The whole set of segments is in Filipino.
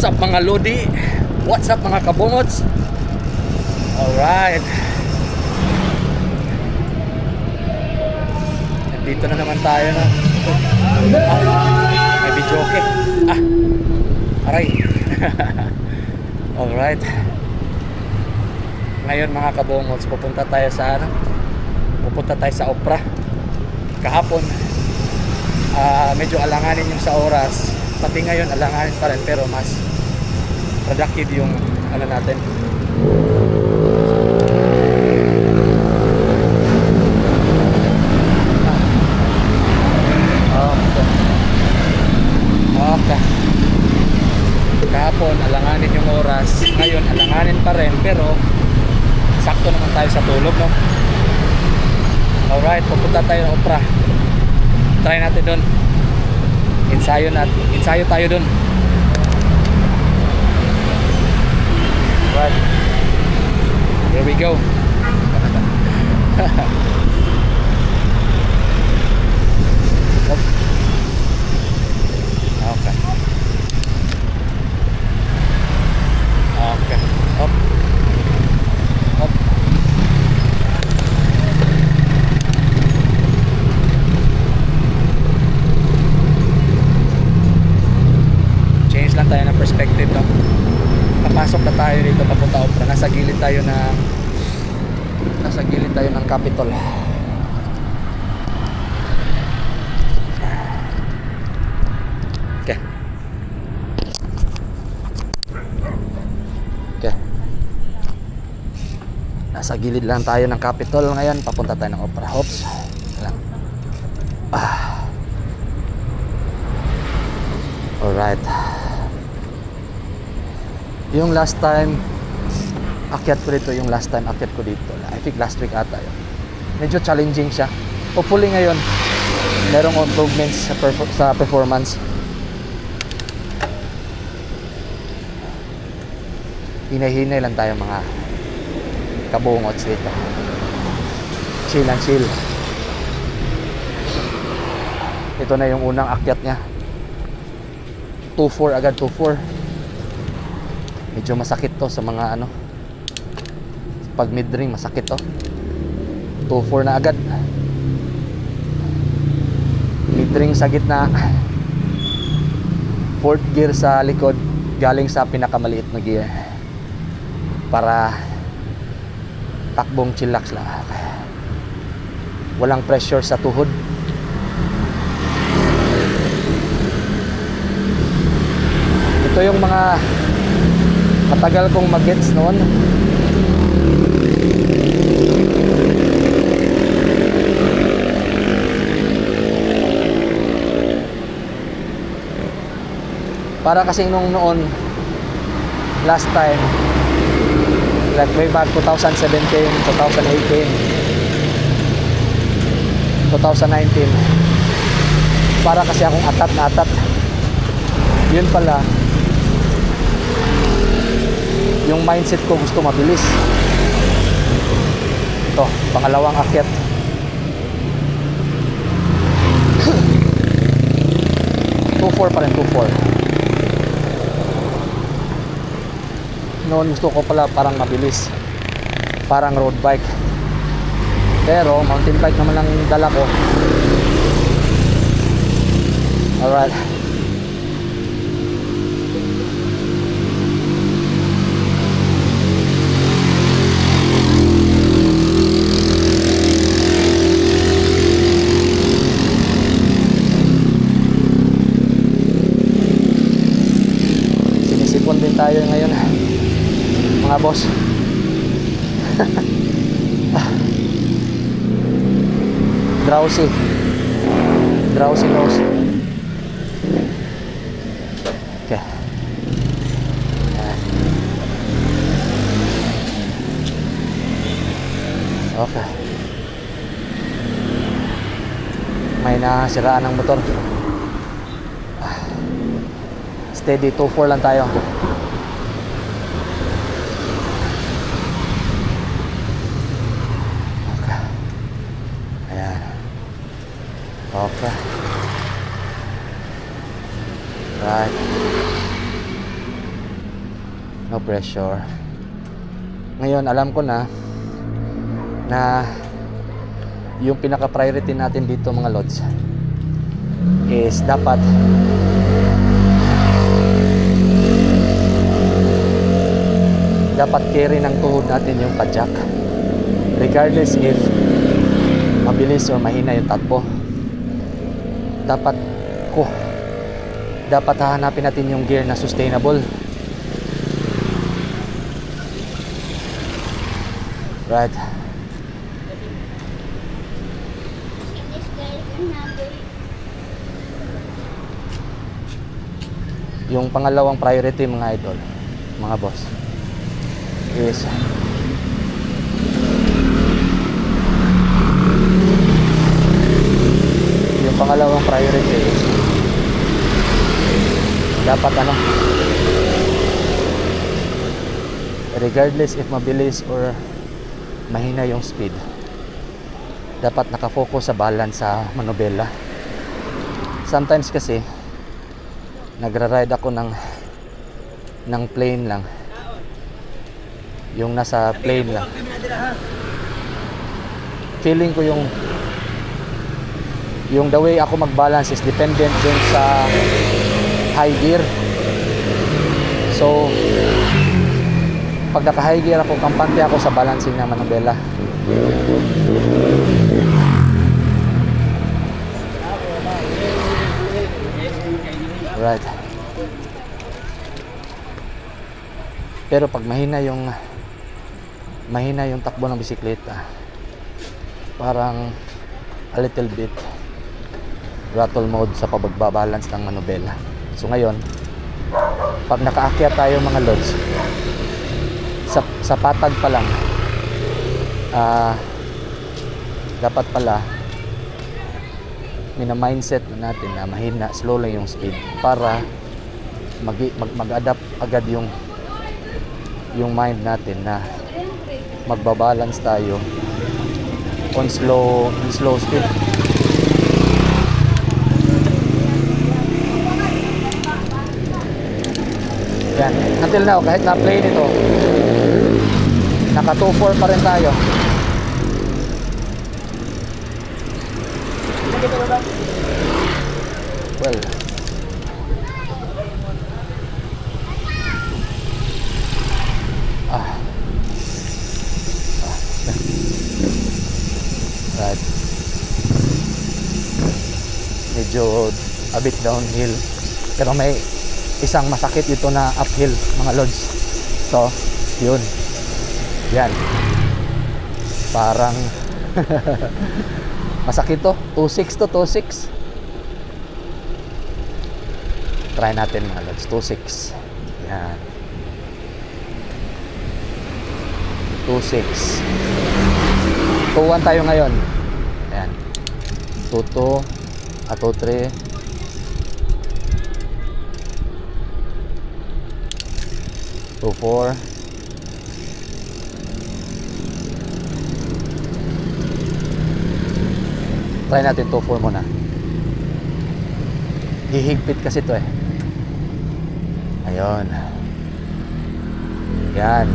What's up mga Lodi? What's up mga kabungots? Alright, nandito na naman tayo na. May video okay. Aray. Alright, ngayon mga kabungots, pupunta tayo sa Opera. Kahapon medyo alanganin yung sa oras, pati ngayon alanganin pa rin, pero mas productive yung ano natin. Okay. Kahapon alanganin yung oras, ngayon alanganin pa rin, pero sakto naman tayo sa tulog, no? Alright, pupunta tayo ng Opera. Try natin doon. Ensayo tayo doon. Right. Here we go. Okay. Okay. Up. Up. Change lang tayo ng perspective, no? Papasok na tayo dito papunta Opera. Nasa gilid tayo ng Capitol. Okay. Okay. Nasa gilid lang tayo ng Capitol ngayon, papunta tayo ng Opera. Hops. Lang. Alright. Yung last time akyat ko dito, I think last week ata yun. Medyo challenging siya. Hopefully ngayon merong improvements sa performance. Hinay-hinay lang tayo mga kabungots dito. Chill and chill. Ito na yung unang akyat niya. 2-4 agad, 2-4. Medyo masakit to sa mga ano, pag mid-ring masakit to. 2-4 na agad. Mid-ring sa gitna, 4th gear sa likod, galing sa pinakamaliit na gear, para takbong chillax lang. Walang pressure sa tuhod. Ito yung mga matagal kong mag-gets noon. Para kasi nung noon, last time, like way back 2017, 2018, 2019, para kasi akong atat na atat. Yun pala, yung mindset ko gusto mabilis. Ito, pangalawang akyat. Two-four pa rin, 2-4. Noon gusto ko pala parang mabilis, parang road bike, pero mountain bike naman ang dala ko. Alright. Din tayo ngayon mga boss. drowsy nose. Okay. Okay, may nasiraan ng motor. Steady, 2-4 lang tayo. Okay. Ayan. Okay. Right. no pressure. Ngayon alam ko na yung pinaka priority natin dito mga lods is dapat carry ng tuhod natin yung padjak, regardless if mabilis or mahina yung takbo. Dapat hahanapin natin yung gear na sustainable. Right. Yung pangalawang priority mga idol, mga boss, is yung pangalawang priority is dapat regardless if mabilis or mahina yung speed, dapat nakafocus sa balance sa manobela. Sometimes kasi nagra-ride ako ng plane lang, yung nasa plane lang, feeling ko yung the way ako mag-balance is dependent dun sa high gear. So pag naka-high gear ako, kampante ako sa balancing ng manobela. Right. Pero pag mahina yung takbo ng bisikleta, parang a little bit rattle mode sa pagbabalance ng manobela. So ngayon, pag nakaakyat tayo mga lods, sa patag pa lang, dapat pala mina-mindset natin na mahina, slow lang yung speed para mag-adapt agad yung mind natin na magbabalance tayo on slow speed. Yan, until now kahit na-play nito, naka 2.4 pa rin tayo. Well, right. Medyo a bit downhill, pero may isang masakit ito na uphill mga lods. So yun, yan, parang masakit to. 2.6. Try natin mga lods. 2.6. Yan, 2.6. 2.1 tayo ngayon. Yan, 2.2 at 2.3. 2.4. Try natin 2.4 muna. Hihigpit kasi to eh. Ayun. Yan.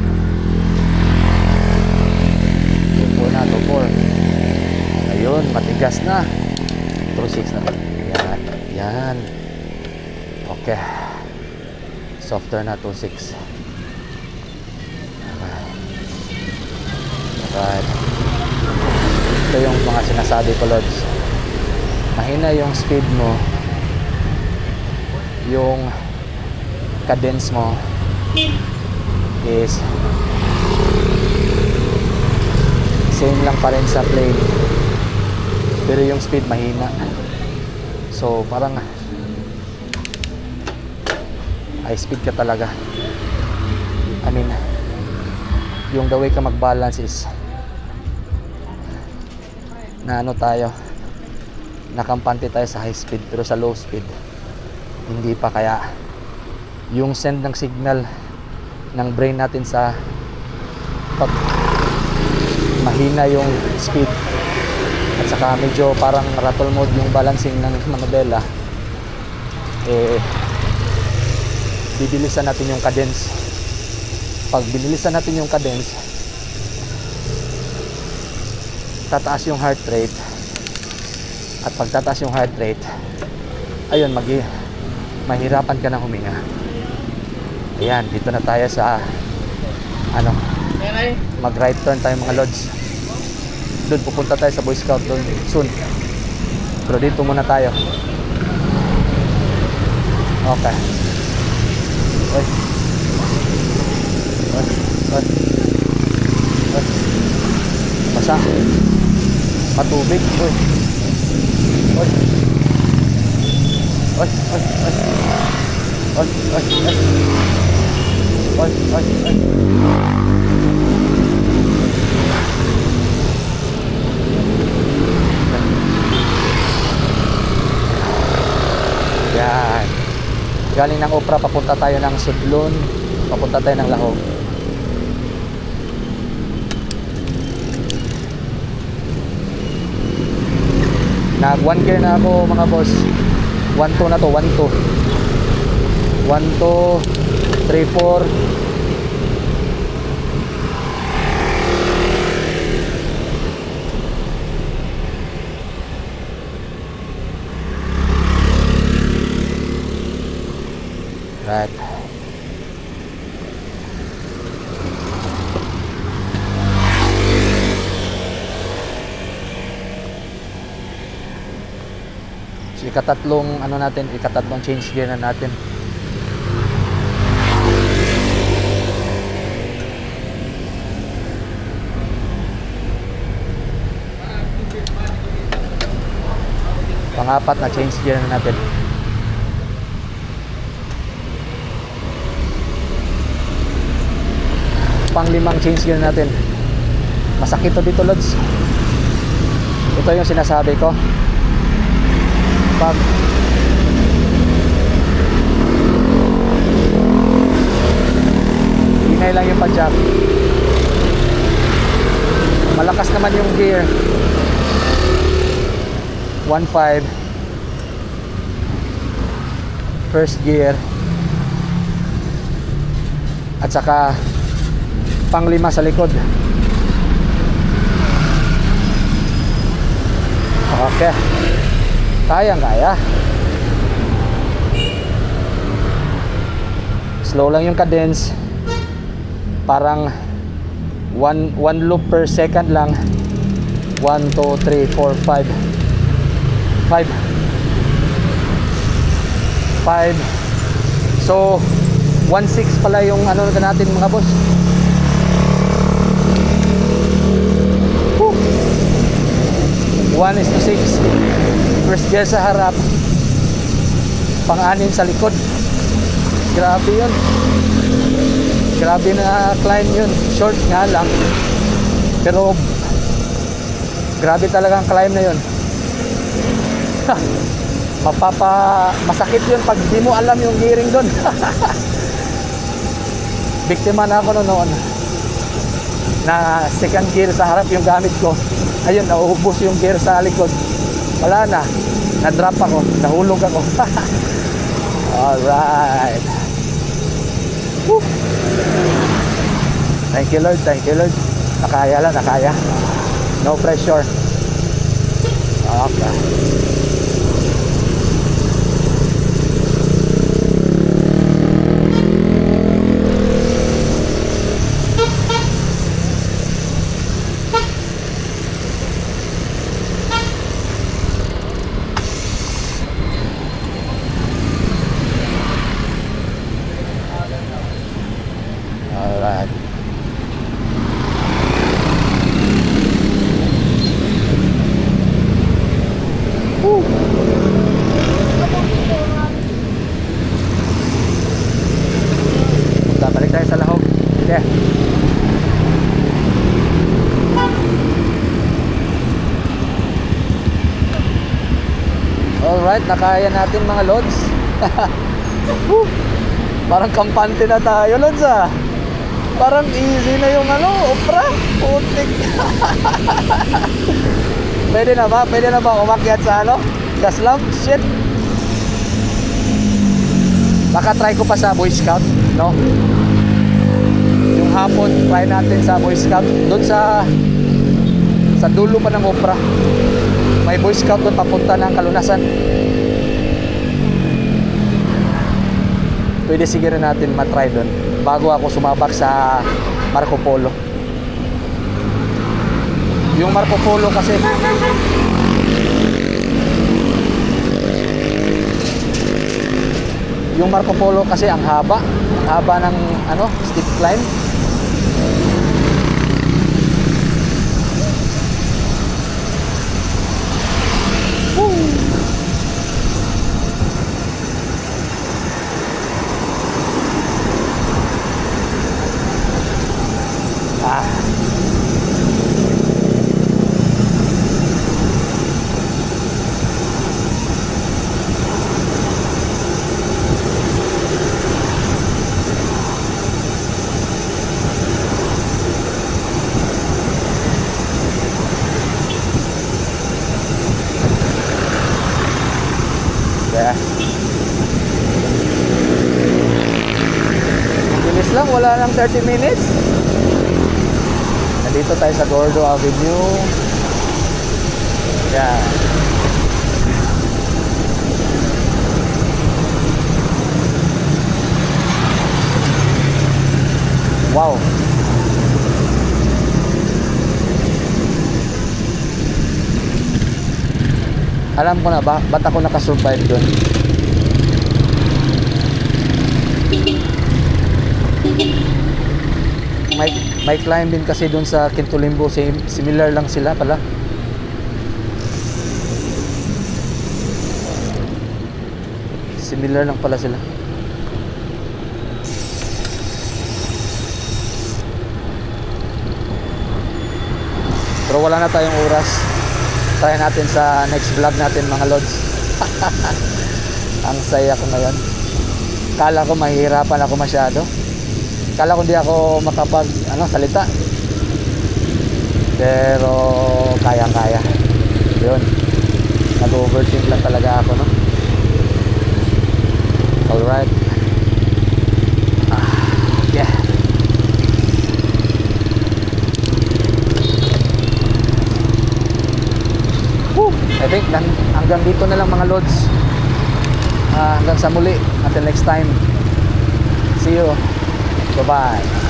2.4 na, 2.4. Ayun, matigas na. 2.6 na. Yan. Yan. Okay. Softer na, 2.6. Right. Ito yung mga sinasabi ko lods. Mahina yung speed mo, yung cadence mo is same lang pa rin sa plane, pero yung speed mahina. So parang high speed ka talaga. I mean, yung the way ka mag-balance is na tayo, nakampante tayo sa high speed, pero sa low speed hindi pa. Kaya yung send ng signal ng brain natin sa pag mahina yung speed at saka medyo parang rattle mode yung balancing ng manobela, bibilisan natin yung cadence Pag binilisan natin yung cadence, tataas yung heart rate. At pag tataas yung heart rate, ayun, mahirapan ka na huminga. Ayan, dito na tayo sa mag right turn tayo mga lods. Doon pupunta tayo sa Boy Scout doon soon. Pero dito muna tayo. Okay. Oy. Oy. Oy. Oy. Basa. Matubig. Oy. Oy. Oy. Oy. Oy. Oy. Oy. Oy. Oy. Oy. Yan. Galing ng Opra, papunta tayo ng Sudlon, papunta tayo ng Lahog. Nag 1 gear na ako mga boss. 1-2 na to, 1-2. 1-2, 3-4. Right. So, ikatatlong ikatatlong change gear na natin. Pang-apat na change gear na natin. Pang-limang change gear natin. Masakit to dito, lods. Ito yung sinasabi ko. Pag ingay lang yung padjak, malakas naman yung gear. 1.5 first gear, at saka pang-lima sa likod. Okay, kaya. Slow lang yung cadence. Parang one loop per second lang. 1, 2, 3, 4, 5. 5. So 1.6 pala yung natin mga boss. 1:6. First gear sa harap, pang-anim sa likod. Grabe yun. Grabe na climb yun. Short nga lang, pero grabe talaga ang climb na yun. Masakit yun pag di mo alam yung gearing doon. Biktima na ako noon na second gear sa harap yung gamit ko. Ayun, nauubos yung gear sa likod. Wala na, na-drop ako, nahulog ako. Alright. Woo. Thank you Lord. Nakaya lang, nakaya. No pressure. Okay. Alright. Balik tayo sa Lahog. Okay. Alright, nakaya natin mga lods. Parang kampante na tayo, lods ah. Parang easy na yung Opra. Putik. Pwede na ba umakyat sa sa slump? Shit. Baka try ko pa sa Boy Scout, no? hapon, try natin sa Boy Scout. Doon sa dulo pa ng Opera. May Boy Scout doon papunta ng Kalunasan. Pwede siguro natin matry doon bago ako sumabak sa Marco Polo. Yung Marco Polo kasi ang haba ng ano, steep climb. Woo! Yeah. Bilis lang, wala nang 30 minutes. Nandito tayo sa Gordo Avenue. Yeah. Wow. Alam ko na ba, ba't ako nakasurvive doon? May climb din kasi doon sa Quintulimbo, similar lang sila pala. Similar lang pala sila. Pero wala na tayong oras. Try natin sa next vlog natin mga lods. Ang saya ko ngayon. Kala ko mahihirapan ako masyado. Kala ko hindi ako makapag salita. Pero kaya-kaya. Yun. Nag-overthink lang talaga ako, no? Alright. Yeah. I think hanggang dito na lang mga lods. Hanggang sa muli. Until next time. See you. Bye-bye.